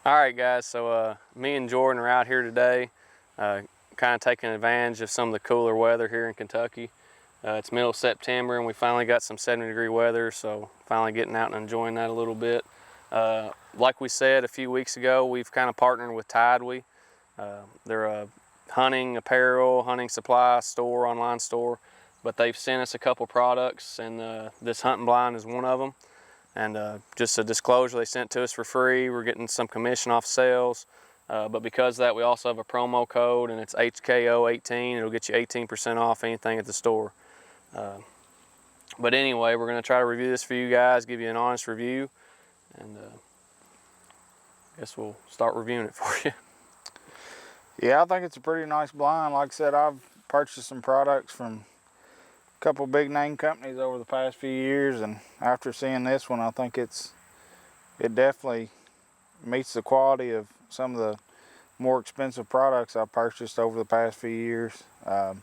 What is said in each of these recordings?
All right, guys, so me and Jordan are out here today, kind of taking advantage of some of the cooler weather here in Kentucky. It's middle of September and we finally got some 70-degree weather, so finally getting out and enjoying that a little bit. Like we said a few weeks ago, we've kind of partnered with TideWe. They're a hunting apparel, hunting supply store, online store, but they've sent us a couple products, and this hunting blind is one of them. And just a disclosure, they sent it to us for free. We're getting some commission off sales, but because of that, we also have a promo code, and it's HKO18. It'll get you 18% off anything at the store. But anyway, we're going to try to review this for you guys, give you an honest review, and I guess we'll start reviewing it for you. Yeah, I think it's a pretty nice blind. Like I said, I've purchased some products from a couple big name companies over the past few years, and after seeing this one, I think it definitely meets the quality of some of the more expensive products I've purchased over the past few years. I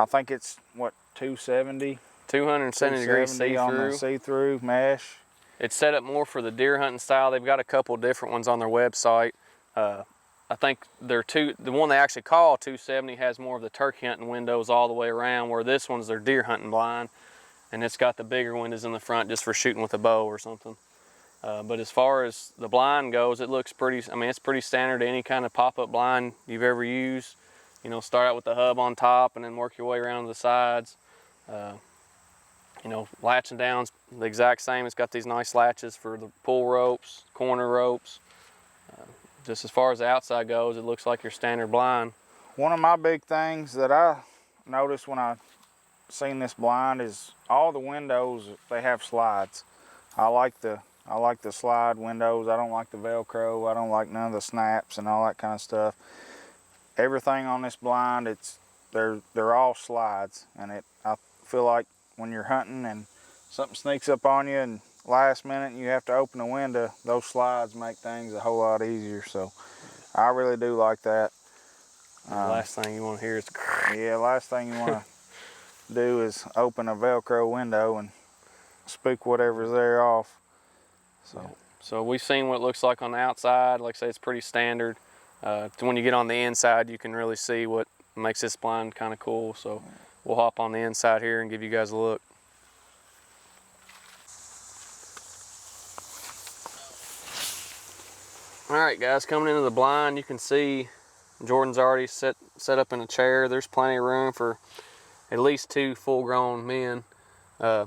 think it's what, 270? 270 degree see-through. On the see-through mesh. It's set up more for the deer hunting style. They've got a couple different ones on their website. I think the one they actually call 270 has more of the turkey hunting windows all the way around, where this one's their deer hunting blind, and it's got the bigger windows in the front just for shooting with a bow or something. But as far as the blind goes, it looks pretty, I mean, it's pretty standard to any kind of pop-up blind you've ever used. You know, start out with the hub on top and then work your way around to the sides. You know, latching down's the exact same. It's got these nice latches for the pull ropes, corner ropes. Just as far as the outside goes, it looks like your standard blind. One of my big things that I noticed when I seen this blind is all the windows, they have slides. I like the slide windows. I don't like the Velcro. I don't like none of the snaps and all that kind of stuff. Everything on this blind, they're all slides, and I feel like when you're hunting and something sneaks up on you and last minute and you have to open the window, those slides make things a whole lot easier. So I really do like that. The last thing you want to hear is yeah, last thing you want to do is open a Velcro window and spook whatever's there off. So we've seen what it looks like on the outside. Like I say, it's pretty standard. When you get on the inside, you can really see what makes this blind kind of cool. So we'll hop on the inside here and give you guys a look. All right, guys, coming into the blind, you can see Jordan's already set up in a chair. There's plenty of room for at least 2 full-grown men. I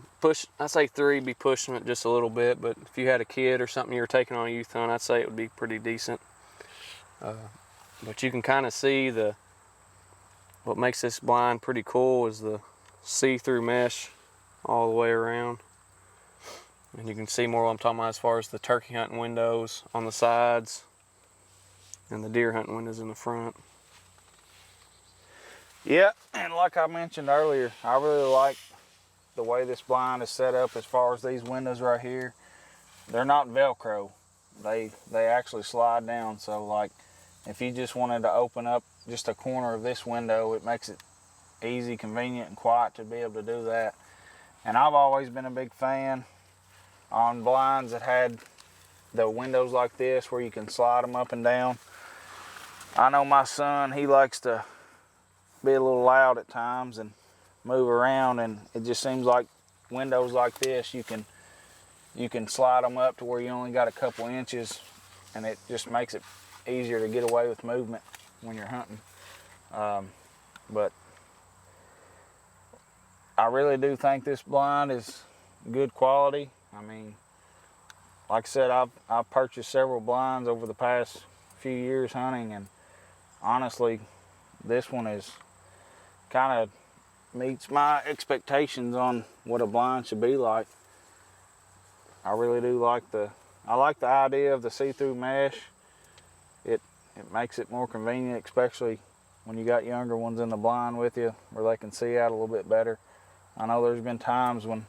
say 3, be pushing it just a little bit, but if you had a kid or something you were taking on a youth hunt, I'd say it would be pretty decent. But you can kind of see what makes this blind pretty cool is the see-through mesh all the way around. And you can see more what I'm talking about as far as the turkey hunting windows on the sides and the deer hunting windows in the front. Yeah, and like I mentioned earlier, I really like the way this blind is set up as far as these windows right here. They're not Velcro. They actually slide down, so like if you just wanted to open up just a corner of this window, it makes it easy, convenient, and quiet to be able to do that. And I've always been a big fan on blinds that had the windows like this where you can slide them up and down. I know my son, he likes to be a little loud at times and move around, and it just seems like windows like this, you can slide them up to where you only got a couple inches, and it just makes it easier to get away with movement when you're hunting. But I really do think this blind is good quality. I mean, like I said, I've purchased several blinds over the past few years hunting, and honestly, this one is kind of meets my expectations on what a blind should be like. I really do like I like the idea of the see-through mesh. It makes it more convenient, especially when you got younger ones in the blind with you where they can see out a little bit better. I know there's been times when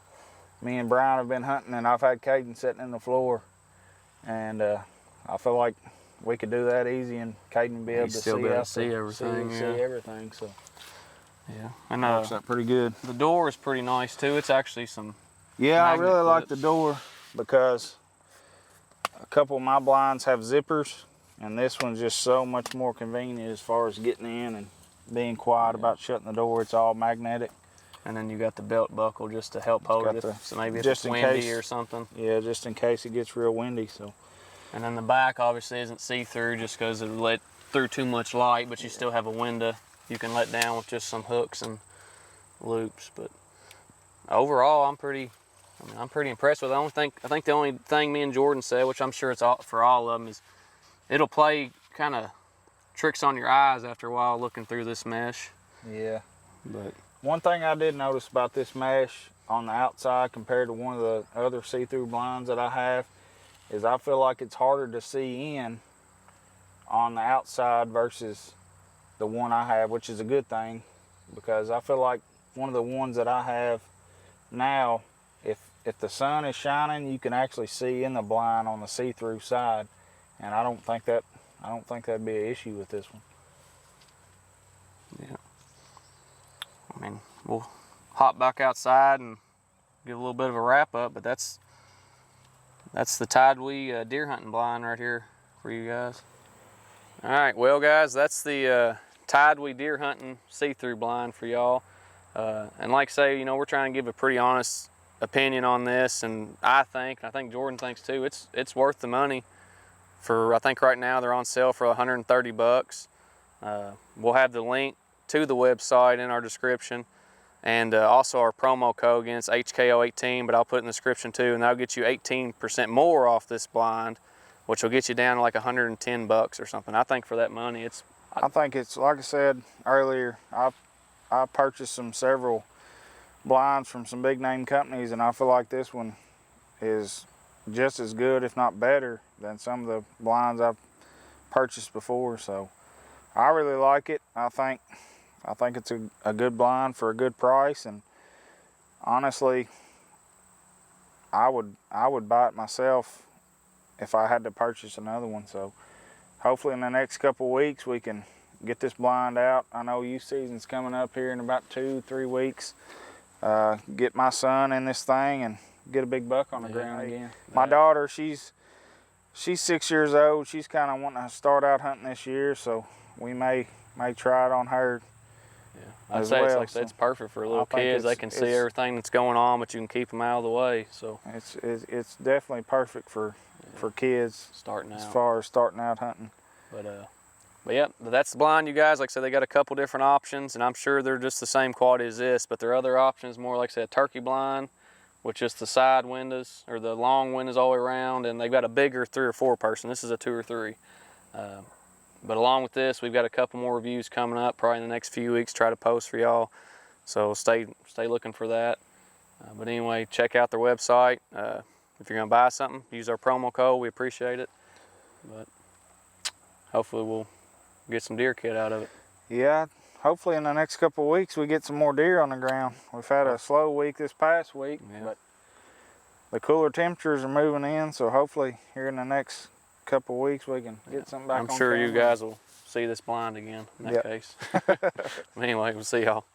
me and Brian have been hunting and I've had Caden sitting in the floor, and I feel like we could do that easy and Caden be able to see everything. See everything. So yeah, I know. Works out pretty good. The door is pretty nice too. It's actually some. Yeah, I really like the door. because a couple of my blinds have zippers, and this one's just so much more convenient as far as getting in and being quiet about shutting the door. It's all magnetic. And then you got the belt buckle just to help hold it, so maybe if just it's in windy case, or something. Yeah, just in case it gets real windy. So. And then the back obviously isn't see-through just because it let through too much light, but you still have a window you can let down with just some hooks and loops. But overall, I'm pretty impressed with it. I think the only thing me and Jordan said, which I'm sure it's all, for all of them, is it'll play kind of tricks on your eyes after a while looking through this mesh. Yeah. But one thing I did notice about this mesh on the outside compared to one of the other see-through blinds that I have is I feel like it's harder to see in on the outside versus the one I have, which is a good thing, because I feel like one of the ones that I have now, if the sun is shining, you can actually see in the blind on the see-through side, and I don't think that'd be an issue with this one. Yeah. I mean, we'll hop back outside and give a little bit of a wrap up, but that's the TideWe deer hunting blind right here for you guys. All right, well guys, that's the TideWe deer hunting see-through blind for y'all. And like I say, you know, we're trying to give a pretty honest opinion on this, and I think Jordan thinks too, it's worth the money. I think right now they're on sale for 130 bucks. We'll have the link to the website in our description, and also our promo code. Again, it's HKO18, but I'll put it in the description too, and that'll get you 18% more off this blind, which will get you down to like 110 bucks or something. I think for that money, I think it's, like I said earlier, I purchased several blinds from some big name companies, and I feel like this one is just as good, if not better, than some of the blinds I've purchased before. So I really like it. I think it's a good blind for a good price, and honestly, I would buy it myself if I had to purchase another one. So hopefully in the next couple weeks we can get this blind out. I know youth season's coming up here in about 2-3 weeks. Get my son in this thing and get a big buck on the ground again. My daughter, she's 6 years old. She's kind of wanting to start out hunting this year, so we may try it on her. I'd say it's perfect for little kids. They can see everything that's going on, but you can keep them out of the way. So it's definitely perfect for kids starting out, as far as starting out hunting. But yeah, that's the blind, you guys. Like I said, they got a couple different options, and I'm sure they're just the same quality as this, but their other options more, like I said, a turkey blind with just the side windows or the long windows all the way around, and they've got a bigger 3 or 4 person. This is a 2 or 3. But along with this, we've got a couple more reviews coming up probably in the next few weeks, try to post for y'all. So stay looking for that. But anyway, check out their website. If you're gonna buy something, use our promo code. We appreciate it. But hopefully we'll get some deer kit out of it. Yeah, hopefully in the next couple of weeks we get some more deer on the ground. We've had a slow week this past week, but the cooler temperatures are moving in, so hopefully here in the next couple of weeks we can get something back on I'm sure camera. you guys will see this blind again in that case. Anyway, we'll see y'all.